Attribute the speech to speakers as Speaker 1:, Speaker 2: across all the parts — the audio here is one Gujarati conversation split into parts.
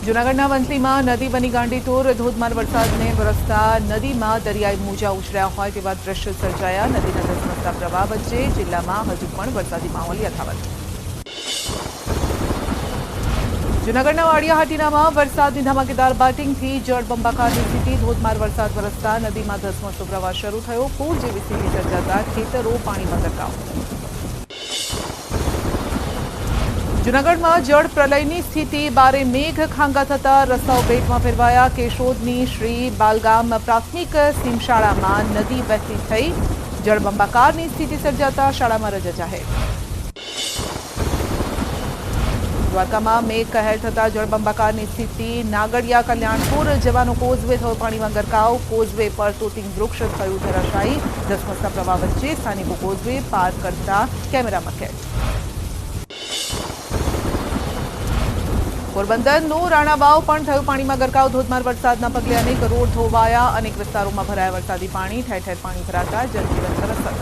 Speaker 1: જૂનાગઢના વંથલીમાં નદી બની ગાંડીતુર ધોધમાર વરસાદને વરસતા નદીમાં દરિયાઈ મોજા ઉછળ્યા હોય તેવા દ્રશ્યો સર્જાયા। નદીના ધસમસતા પ્રવાહ વચ્ચે જિલ્લામાં હજુ પણ વરસાદી માહોલ યથાવત। જૂનાગઢના વાડિયા-હાટીનામાં વરસાદની ધમાકેદાર બેટિંગથી જળબંબાકારની સ્થિતિ। ધોધમાર વરસાદ વરસતા નદીમાં ધસમસતો પ્રવાહ શરૂ થયો। પૂર જેવી સ્થિતિ સર્જાતા ખેતરો પાણીમાં ગરકાવ। જૂનાગઢમાં જળ પ્રલયની સ્થિતિ। બારે મેઘ ખાંગા થતા રસ્તાઓ બેટમાં ફેરવાયા। કેશોદની શ્રી બાલગામ પ્રાથમિક સીમ શાળામાં નદી વહેતી થઈ। જળબંબાકારની સ્થિતિ સર્જાતા શાળામાં રજા જાહેર। દ્વારકામાં મેઘ કહેર થતા જળબંબાકારની સ્થિતિ। નાગડિયા કલ્યાણપુર જવાનો કોઝવે થયો પાણીમાં ગરકાવ। કોઝવે પર તોતિંગ વૃક્ષ થયું ધરાશાયી। ધસમસતા પ્રવાહ વચ્ચે સ્થાનિકો કોઝવે પાર કરતા કેમેરામાં કેદ। પોરબંદરનું રાણાવાવ પણ થયું પાણીમાં ગરકાવ। ધોધમાર વરસાદના પગલે અનેક રોડ ધોવાયા। અનેક વિસ્તારોમાં ભરાયા વરસાદી પાણી। ઠેર ઠેર પાણી ભરાતા જનજીવન પર અસર।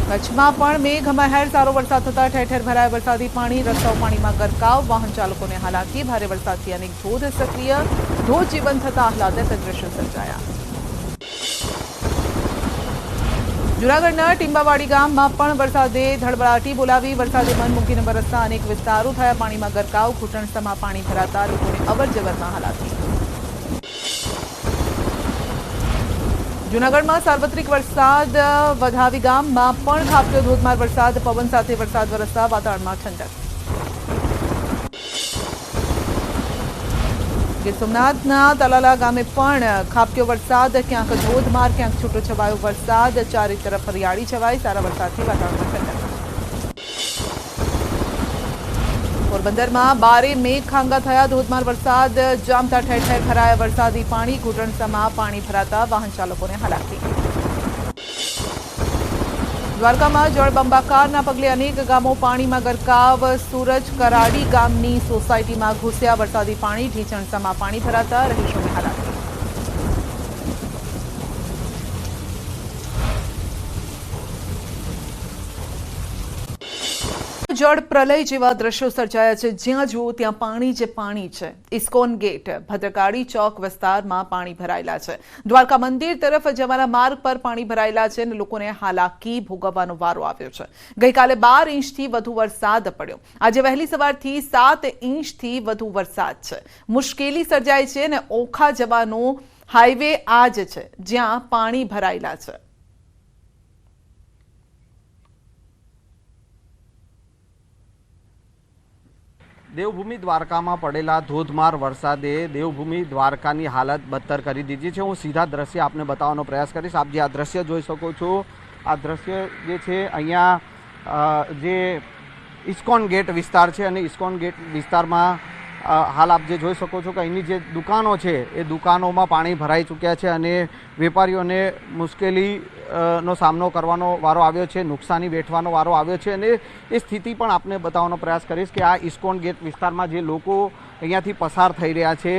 Speaker 1: કચ્છમાં પણ મેઘમહેર સારો વરસાદ થતા ઠેર ઠેર ભરાયા વરસાદી પાણી। રસ્તાઓ પાણીમાં ગરકાવ। વાહન ચાલકોને હાલાકી। ભારે વરસાદથી અનેક ધોધ સક્રિય। ધોધ જીવન થતા આહલાદક દ્રશ્યો સર્જાયા। જૂનાગઢના ટીંબાવાડી ગામમાં પણ વરસાદે ધડબડાટી બોલાવી। વરસાદે મન મૂકીને વરસતા અનેક વિસ્તારો થયા પાણીમાં ગરકાવ। ઘૂંટણસમાં પાણી ભરાતા લોકોને અવરજવરમાં હાલાકી। જૂનાગઢમાં સાર્વત્રિક વરસાદ। વધાવી ગામમાં પણ ખાબક્યો ધોધમાર વરસાદ। પવન સાથે વરસાદ વરસતા વાતાવરણમાં ઠંડક। ગીર સોમનાથના તલાલા ગામે પણ ખાબક્યો વરસાદ। ક્યાંક ધોધમાર ક્યાંક છૂટોછવાયો વરસાદ। ચારે તરફ હરિયાળી છવાઈ। સારા વરસાદથી વાતાવરણમાં ઠંડક। પોરબંદરમાં બારે મેઘ ખાંગા થયા। ધોધમાર વરસાદ જામતા ઠેર ઠેર ભરાયા વરસાદી પાણી। ઘૂંટણસમાં પાણી ભરાતા વાહન ચાલકોને હાલાકી। દ્વારકામાં જળબંબાકારના પગલે અનેક ગામો પાણીમાં ગરકાવ। સૂરજ કરાડી ગામની સોસાયટીમાં ઘૂસ્યા વરસાદી પાણી। ઢીચણસામાં પાણી ભરાતા રહીશોને હાલાકી। જળ પ્રલય જેવા દ્રશ્યો સર્જાયા છે। જ્યાં જુઓ ત્યાં પાણી જ પાણી છે। ઇસ્કોન ગેટ ભદ્રકાળી ચોક વિસ્તારમાં પાણી ભરાયેલા છે। દ્વારકા મંદિર તરફ જવાના માર્ગ પર પાણી ભરાયેલા છે અને લોકોને હાલાકી ભોગવવાનો વારો આવ્યો છે। ગઈકાલે 12 ઇંચથી વધુ વરસાદ પડ્યો। આજે વહેલી સવારથી 7 ઇંચથી વધુ વરસાદ છે। મુશ્કેલી સર્જાય છે અને ઓખા જવાનો હાઈવે આ જ છે જ્યાં પાણી ભરાયેલા છે।
Speaker 2: દેવભૂમિ દ્વારકામાં પડેલા ધોધમાર વરસાદે દેવભૂમિ દ્વારકાની હાલત બદતર કરી દીધી છે। હું સીધા દ્રશ્ય આપને બતાવવાનો પ્રયાસ કરીશ। આપ જે આ દ્રશ્ય જોઈ શકો છો, આ દ્રશ્ય જે છે અહીંયા જે ઇસ્કોન ગેટ વિસ્તાર છે અને ઇસ્કોન ગેટ વિસ્તારમાં હાલ આપ જે જોઈ શકો છો કે અહીંની જે દુકાનો છે એ દુકાનોમાં પાણી ભરાઈ ચૂક્યા છે અને વેપારીઓને મુશ્કેલીનો સામનો કરવાનો વારો આવ્યો છે। નુકસાની વેઠવાનો વારો આવ્યો છે અને એ સ્થિતિ પણ આપને બતાવવાનો પ્રયાસ કરીશ કે આ ઇસ્કોન ગેટ વિસ્તારમાં જે લોકો અહીંયાથી પસાર થઈ રહ્યા છે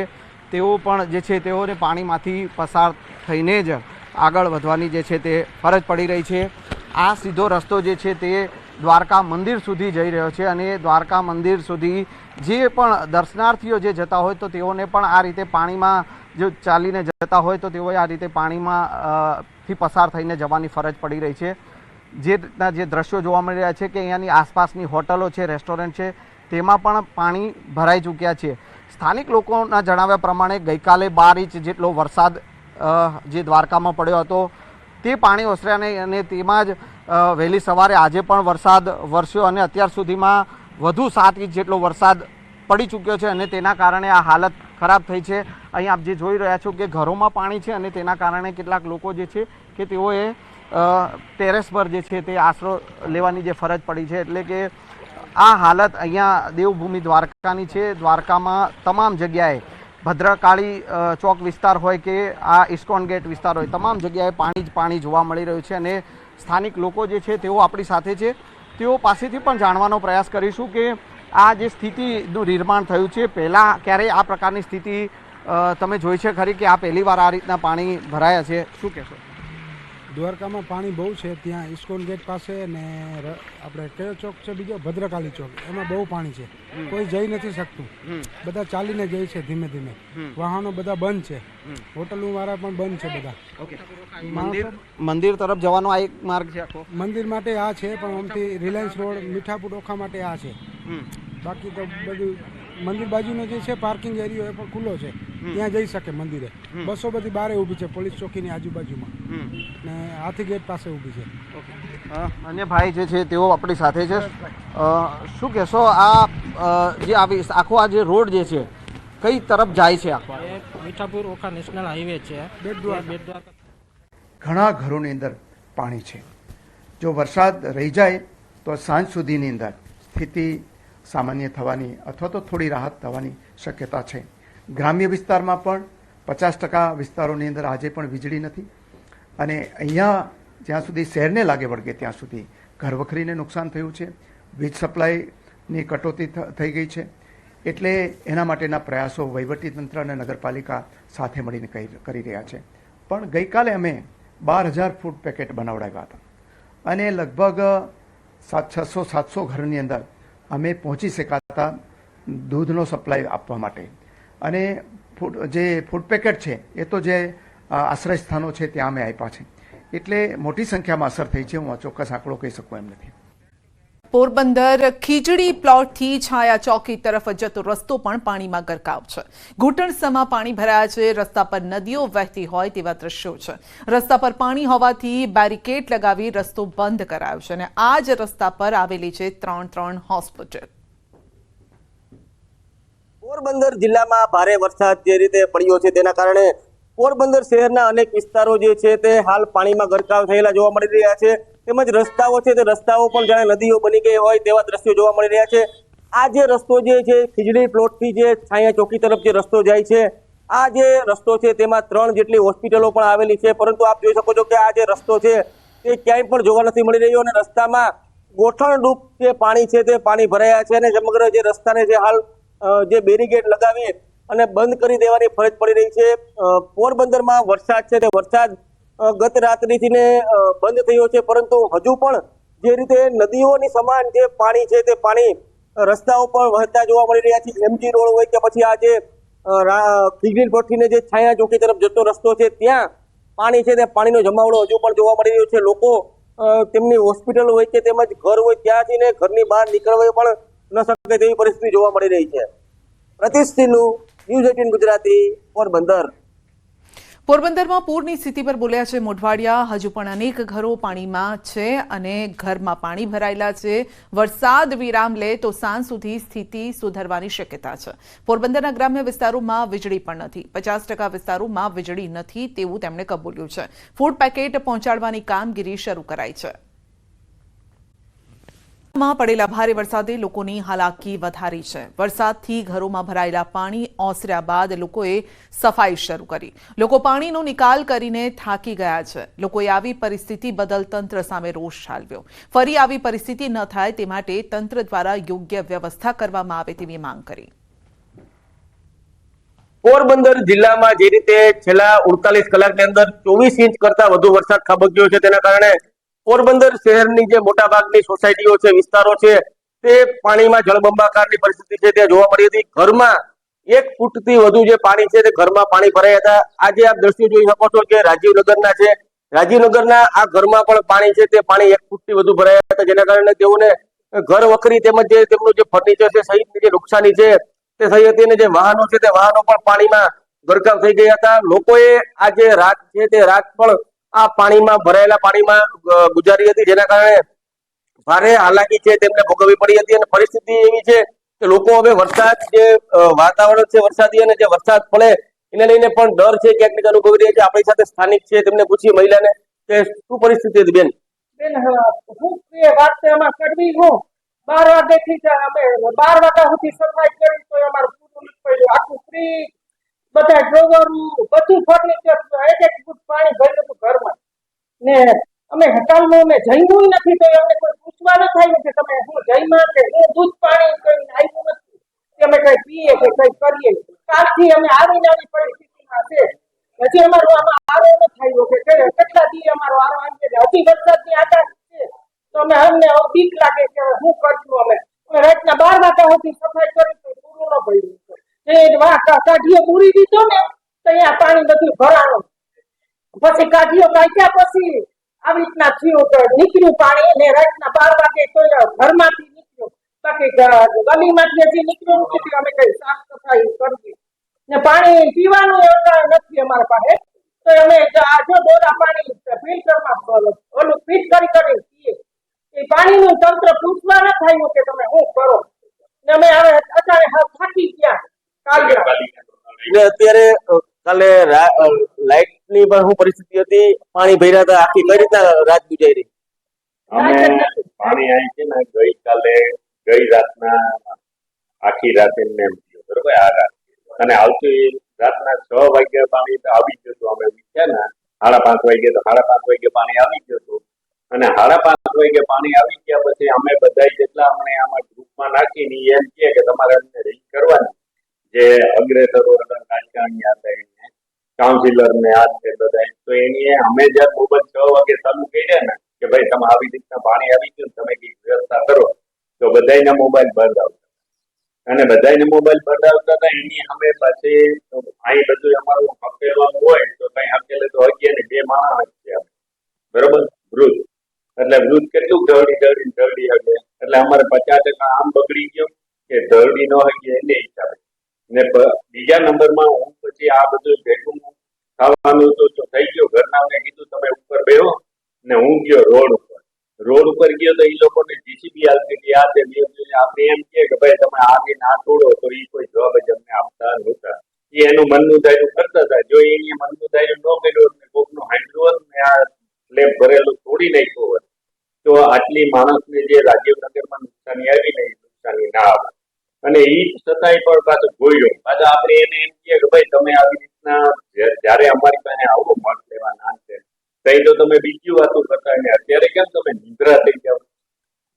Speaker 2: તેઓ પણ જે છે તેઓને પાણીમાંથી પસાર થઈને જ આગળ વધવાની જે છે તે ફરજ પડી રહી છે। આ સીધો રસ્તો જે છે તે દ્વારકા મંદિર સુધી જઈ રહ્યો છે અને દ્વારકા મંદિર સુધી જે પણ દર્શનાર્થીઓ જે જતા હોય તો તેઓને પણ આ રીતે પાણીમાં જો ચાલીને જતા હોય તો તેઓએ આ રીતે પાણીમાં થી પસાર થઈને જવાની ફરજ પડી રહી છે। જે રીતના જે દ્રશ્યો જોવા મળી રહ્યા છે કે અહીંયાની આસપાસની હોટલો છે, રેસ્ટોરન્ટ છે, તેમાં પણ પાણી ભરાઈ ચૂક્યા છે। સ્થાનિક લોકોના જણાવ્યા પ્રમાણે ગઈકાલે 12 ઇંચ જેટલો વરસાદ જે દ્વારકામાં પડ્યો હતો તે પાણી ઓસર્યા નહીં અને તેમાં જ વહેલી સવારે આજે પણ વરસાદ વરસ્યો અને અત્યાર સુધીમાં વધુ 7 ઇંચ જેટલો વરસાદ પડી ચૂક્યો છે અને તેના કારણે આ હાલત ખરાબ થઈ છે। અહીં આપ જે જોઈ રહ્યા છો કે ઘરોમાં પાણી છે અને તેના કારણે કેટલાક લોકો જે છે કે તેઓએ ટેરેસ પર જે છે તે આશરો લેવાની જે ફરજ પડી છે। એટલે કે આ હાલત અહીંયા દેવભૂમિ દ્વારકાની છે। દ્વારકામાં તમામ જગ્યાએ ભદ્રકાળી ચોક વિસ્તાર હોય કે આ ઇસ્કોન ગેટ વિસ્તાર હોય, તમામ જગ્યાએ પાણી જ પાણી જોવા મળી રહ્યું છે અને સ્થાનિક લોકો જે છે તેઓ આપણી સાથે છે। તેઓ પાસેથી પણ જાણવાનો પ્રયાસ કરીશું કે આ જે સ્થિતિનું નિર્માણ થયું છે, પહેલાં ક્યારેય આ પ્રકારની સ્થિતિ તમે જોઈ છે ખરી કે આ પહેલી વાર આ રીતના પાણી ભરાયા છે? શું કહેશો?
Speaker 3: દ્વારકામાં પાણી બહુ છે, ત્યાં ઇસ્કોન ગેટ પાસે ને આપણે કયો ચોક છે બીજો ભદ્રકાળી ચોક, એમાં બહુ પાણી છે, કોઈ જઈ નથી શકતું, બધા ચાલીને જાય છે ધીમે ધીમે, વાહનો બધા બંધ છે, હોટલો વાળા પણ બંધ છે બધા.
Speaker 2: મંદિર તરફ જવાનો આ એક માર્ગ છે આખો?
Speaker 3: મંદિર માટે આ છે, પણ આમથી રિલાયન્સ રોડ મીઠાપુર ઓખા માટે આ છે, બાકી તો બધું મંદિર બાજુનો જે છે પાર્કિંગ એરિયો એ પણ ખુલ્લો છે, ત્યાં જઈ શકે મંદિરે. બસો બધી બારે ઊભી છે પોલીસ ચોકીની આજુબાજુમાં ને હાથી ગેટ પાસે ઊભી છે.
Speaker 2: અન્ય ભાઈ જે છે તેઓ આપણી સાથે છે. શું કહેશો, આ જે આવી આખો આ જે રોડ જે છે કઈ તરફ જાય છે? આખો
Speaker 4: મીઠાપુર ઓખા નેશનલ હાઈવે છે. બેટ દ્વારકા
Speaker 5: ઘણા ઘરોની અંદર પાણી છે. જો વરસાદ રહી જાય તો સાંજ સુધીની અંદર સ્થિતિ સામાન્ય થવાની અથવા તો થોડી રાહત થવાની શક્યતા છે. ગ્રામ્ય વિસ્તારમાં પણ 50% વિસ્તારોની અંદર આજે પણ વીજળી નથી, અને અહીંયા જ્યાં સુધી શહેરને લાગે વળગે ત્યાં સુધી ઘરવખરીને નુકસાન થયું છે, વીજ સપ્લાયની કટોતી થઈ ગઈ છે. એટલે એના માટેના પ્રયાસો વહીવટીતંત્ર અને નગરપાલિકા સાથે મળીને કરી રહ્યા છે. પણ ગઈકાલે અમે 12,000 ફૂડ પેકેટ બનાવડાવ્યા હતા, અને લગભગ 600-700 ઘરની અંદર અમે પહોંચી શકાતા દૂધનો સપ્લાય આપવા માટે. અને ફૂડ પેકેટ છે એ તો જે આશ્રય સ્થાનો છે ત્યાં અમે આપ્યા છે, એટલે મોટી સંખ્યામાં અસર થઈ છે. હું આ ચોક્કસ આંકડો કહી શકું એમ નથી.
Speaker 1: પોરબંદર ખીજડી પ્લોટથી છાયા ચોકી તરફ જતો રસ્તો પણ પાણીમાં ગરકાવ છે. ઘૂંટણસમાં પાણી ભરાયા છે. રસ્તા પર નદીઓ વહેતી હોય તેવા દ્રશ્યો છે. રસ્તા પર પાણી હોવાથી બેરિકેડ લગાવી રસ્તો બંધ કરાયો છે, અને આ જ રસ્તા પર આવેલી છે 3 હોસ્પિટલ.
Speaker 6: પોરબંદર જિલ્લામાં ભારે વરસાદ જે રીતે પડ્યો છે તેના કારણે પોરબંદર શહેરના અનેક વિસ્તારો જે છે તે હાલ પાણીમાં ગરકાવ થયેલા જોવા મળી રહ્યા છે. તેમજ રસ્તાઓ છે તે રસ્તાઓ પણ જાણે નદીઓ બની ગઈ હોય તેવા દ્રશ્યો જોવા મળી રહ્યા છે. આ જે રસ્તો જે છે ખીજડી પ્લોટથી જે છાયા ચોકી તરફ જે રસ્તો જાય છે, આ જે રસ્તો છે તેમાં 3 જેટલી હોસ્પિટલો પણ આવેલી છે, પરંતુ આપ જોઈ શકો છો કે આ જે રસ્તો છે તે ક્યાંય પણ જોવા નથી મળી રહ્યો, અને રસ્તામાં ગોઠણરૂપ જે પાણી છે તે પાણી ભરાયા છે, અને સમગ્ર જે રસ્તાને જે હાલ જે બેરીગેડ લગાવી અને બંધ કરી દેવાની ફરજ પડી રહી છે. પોરબંદરમાં વરસાદ છે તે વરસાદ ગત રાત્રિથી ને બંધ થયો છે, પરંતુ હજુ પણ જે રીતે નદીઓની સમાન જે પાણી છે તે પાણી રસ્તાઓ પર વહેતા જોવા મળી રહ્યા છે. એમજી રોડ હોય કે પછી આ જે ખીજડી પ્લોટથી જે છાયા ચોકી તરફ જતો રસ્તો છે ત્યાં પાણી છે તે પાણીનો જમાવડો હજુ પણ જોવા મળી રહ્યો છે. લોકો તેમની હોસ્પિટલ હોય કે તેમજ ઘર હોય ત્યાંથી ને ઘરની બહાર નીકળવા પણ ન શકે તેવી પરિસ્થિતિ જોવા મળી રહી છે. પ્રતિશ સિંહનું, ન્યૂઝ 18 ગુજરાતી, પોરબંદર.
Speaker 1: પોરબંદરમાં પૂરની સ્થિતિ પર બોલ્યા છે મોઢવાડિયા. હજુ પણ અનેક ઘરો પાણીમાં છે અને ઘરમાં પાણી ભરાયેલા છે. વરસાદ વિરામ લે તો સાંજ સુધી સ્થિતિ સુધરવાની શક્યતા છે. પોરબંદરના ગ્રામ્ય વિસ્તારોમાં વીજળી પણ નથી. 50% વિસ્તારોમાં વીજળી નથી તેવું તેમણે કબૂલ્યું છે. ફૂડ પેકેટ પહોંચાડવાની કામગીરી શરૂ કરાઈ છે. માં પડેલા ભારે વરસાદે લોકોની હાલાકી વધારી છે. વરસાદથી ઘરોમાં ભરાયેલા પાણી ઓસર્યા બાદ લોકોએ સફાઈ શરૂ કરી. લોકો પાણીનો નિકાલ કરીને થાકી ગયા છે. લોકોએ આવી પરિસ્થિતિ બદલ તંત્ર સામે રોષ ઠાલવ્યો. ફરી આવી પરિસ્થિતિ ન થાય તે માટે તંત્ર દ્વારા યોગ્ય વ્યવસ્થા કરવામાં આવે તેવી માંગ કરી.
Speaker 6: પોરબંદર જિલ્લામાં જે રીતે છેલ્લા 48 કલાકની અંદર 24 ઇંચ કરતા વધુ વરસાદ ખાબક્યો છે, તેના કારણે પોરબંદર શહેરની જે મોટા ભાગની સોસાયટીઓ છે, વિસ્તારો છે, તે પાણીમાં જળબંબાકારની પરિસ્થિતિ છે તે જોવા મળી હતી. ઘરમાં 1 ફૂટથી વધુ જે પાણી છે તે ઘરમાં પાણી ભરાયા હતા. આજે આપ દ્રશ્યો જોઈ શકો છો કે રાજીવનગરના છે. રાજીવનગરના આ ઘરમાં પણ પાણી છે તે પાણી 1 ફૂટથી વધુ ભરાયા હતા, જેના કારણે તેઓને ઘર વખરી તેમજ જે તેમનું જે ફર્નિચર છે સહિતની જે નુકસાની છે તે થઈ હતી, અને જે વાહનો છે તે વાહનો પણ પાણીમાં ગરકાવ થઈ ગયા હતા. લોકોએ આ જે રાત છે તે રાત પણ આ પાણીમાં ભરાયેલા પાણીમાં ગુજારી હતી, જેના કારણે ભારે હાલાકી છે તેમને ભોગવવી પડી હતી. અને પરિસ્થિતિ એવી છે કે લોકો હવે વરસાદ જે વાતાવરણ છે વરસાદી અને જે વરસાદ પડે એને લઈને પણ ડર છે ક્યાંક ને અનુભવી રહ્યા છે. આપણી સાથે સ્થાનિક છે, તેમને પૂછી મહિલાને કે શું પરિસ્થિતિ હતી બેન?
Speaker 7: હું એ વાત એમાં કરવી હું 12 વાગ્યાથી અમે 12 વાગ્યા સુધી સફાઈ કરી તો અમારું પૂરું પડ્યું. આખું ફ્રી બધા ડ્રોવર બધું ફર્નિચર 1 ફૂટ પાણી ભરેલું હતું ઘરમાં, ને અમે હટાલમાં અમે જમ્યું નથી તો અમને કોઈ પૂછવા ન થાય કે તમે શું જમ્યા કે હું દૂધ પાણી કરીને આવ્યું નથી કે અમે કઈ પીએ કે કઈ કરીએ. કાલથી અમે આવી પરિસ્થિતિમાં છે. હજી અમારું આમાં આરો ન થયો કે કેટલા દી અમારો આરો બીક લાગે કે હવે શું કરશું અમે રાતના 12 વાગ્યા સુધી સફાઈ કરી તો પૂરું ન પડ્યું જે કાઢીઓ પૂરી દીધો ને તો અહીંયા પાણી બધું ભરાણું પછી કાઢીઓ કાઢ્યા પછી આવી રીતના થયું કે નીકળ્યું પાણી ને રાતના 12 વાગે તો ઘરમાંથી નીકળ્યું બાકી ગલીમાંથી હજી નીકળ્યું નથી અમે કઈ સાફ સફાઈ કરવી ને પાણી પીવાનું નથી અમારા પાસે તો અમે આ જો દોરા પાણી ફિલ્ટરમાં ઓલું ફિટ કરી પીએ એ પાણીનું તંત્ર પૂછવા ન થયું કે તમે શું કરો ને અમે હવે અત્યારે થાકી ગયા કાલે
Speaker 6: અત્યારે કાલે લાઇટ ની પણ શું પરિસ્થિતિ હતી પાણી ભર્યા હતા આખી કઈ રીતના રાત ગુજારી
Speaker 8: અમે પાણી આવી છે ને ગઈ રાતના આખી રાત એમને એમ થયું બરોબર આ રાત અને આવતી રાતના 6 વાગ્યા પાણી આવી ગયું હતું અમે વિચાર ને 5:30 વાગે તો 5:30 વાગે પાણી આવી ગયું હતું અને 5:30 વાગે પાણી આવી ગયા પછી અમે બધા જેટલા અમને આમાં ગ્રુપમાં નાખીને એમ કહે કે તમારે અમને રિંગ કરવાની જે અગ્રેસરો હતા રાજકારણી હતા એને કાઉન્સિલર ને આ છે બધા તો એની અમે જયારે મોબાઈલ 6 વાગે ચાલુ કર્યા ને કે ભાઈ તમે આવી રીતના પાણી આવી ગયું તમે કઈક વ્યવસ્થા કરો તો બધાના મોબાઈલ બંધ આવતા અને બધાને મોબાઈલ બંધ આવતા હતા એની અમે પછી અહીં બધું અમારું હકેલવાનું હોય તો કઈ હકેલે તો 2 માણસ છે બરોબર વૃદ્ધ એટલે વૃદ્ધ કેટલું ઢળી શકે એટલે અમારે 50% આમ બગડી ગયો કે ઢળી ન હકે એને હિસાબે ને બીજા નંબરમાં હું પછી આ બધું ભેગું ખાવાનું તો થઈ ગયો ઘરનાઓને કીધું તમે ઉપર બેહો ને હું ગયો રોડ ઉપર ગયો તો એ લોકોને જીસીબી આવતી આ તે આપણે એમ કે ભાઈ તમે આગે ના તોડો તો એ કોઈ જવાબ જ અમને આપતા નહોતા એ એનું મનનું ધાર્યું કરતા હતા જો એ મનનું ધાર્યું ન કર્યું ને કોકનું હાંડલું હોત ને આ સ્લેબ ભરેલું તોડી નાખ્યું હોત તો આટલી માણસને જે રાજીવનગરમાં નુકસાની આવી ને નુકસાની ના આવે અને એ છતાંય પણ પાછું જોયો પાછા આપણે એને એમ કહીએ કે ભાઈ તમે આવી રીતના જયારે અમારી પાસે આવો મત લેવા ના છે કઈ તો તમે બીજી વાતો કરતા ને અત્યારે કેમ તમે નિદ્રા થઈ જાવ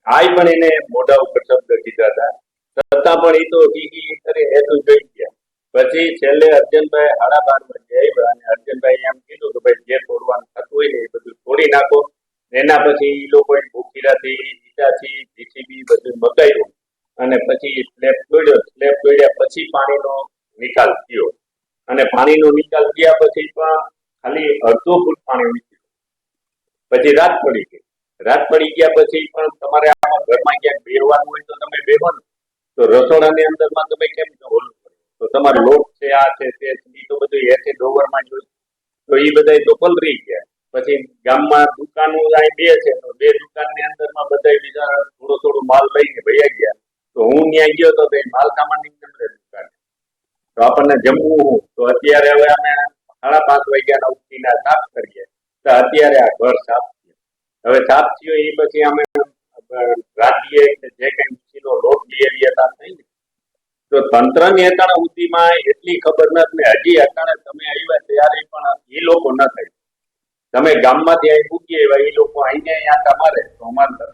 Speaker 8: આ પણ એને મોઢા ઉપર શબ્દ કીધા હતા છતાં પણ એ તો કરે એ તો જોઈ ગયા પછી છેલ્લે અર્જનભાઈ 12:30 વાગે આવ્યા અને અર્જનભાઈ એમ કીધું કે ભાઈ જે તોડવાનું થતું હોય ને એ બધું તોડી નાખો એના પછી એ લોકોએ ભૂખીરાથી ઈટાથી જીસીબી બધું મગાવ્યું અને પછી સ્લેબ તોડ્યા પછી પાણીનો નિકાલ થયો અને પાણીનો નિકાલ થયા પછી પણ ખાલી 1/2 ફૂટ પાણી નીકળ્યું પછી રાત પડી ગયા પછી પણ તમારે આમાં ઘરમાં ક્યાંક બેહવાનું હોય તો તમે બેહો ને તો રસોડાની અંદરમાં તમે કેમ ઓલું તો તમારો લોટ છે આ છે તે તો બધું એસે ડોવરમાં જોયું તો એ બધા તો પલરી ગયા પછી ગામમાં દુકાનો અહીં 2 છે તો 2 દુકાનની અંદરમાં બધા બીજા થોડો માલ લઈને ભૈયા ગયા તો હું ત્યાં ગયો તો માલ સામાન ની દુકાન તો આપણને જમવું તો અત્યારે હવે અમે 5:30 વાગ્યાના ઉઠીને સાફ કરીએ તો અત્યારે આ ઘર સાફ થયું હવે સાફ થયું એ પછી અમે રાતીએ જે કઈ મશીનો લોટ લઈ હતા થઈ ને તો તંત્રની અટાણે સુધીમાં એટલી ખબર નથી ને હજી અટાણે તમે આવ્યા ત્યારે પણ એ લોકો ન થઈ તમે ગામમાંથી અહીં મૂકી આવ્યા એ લોકો અહીંયા તમારે તો અમારે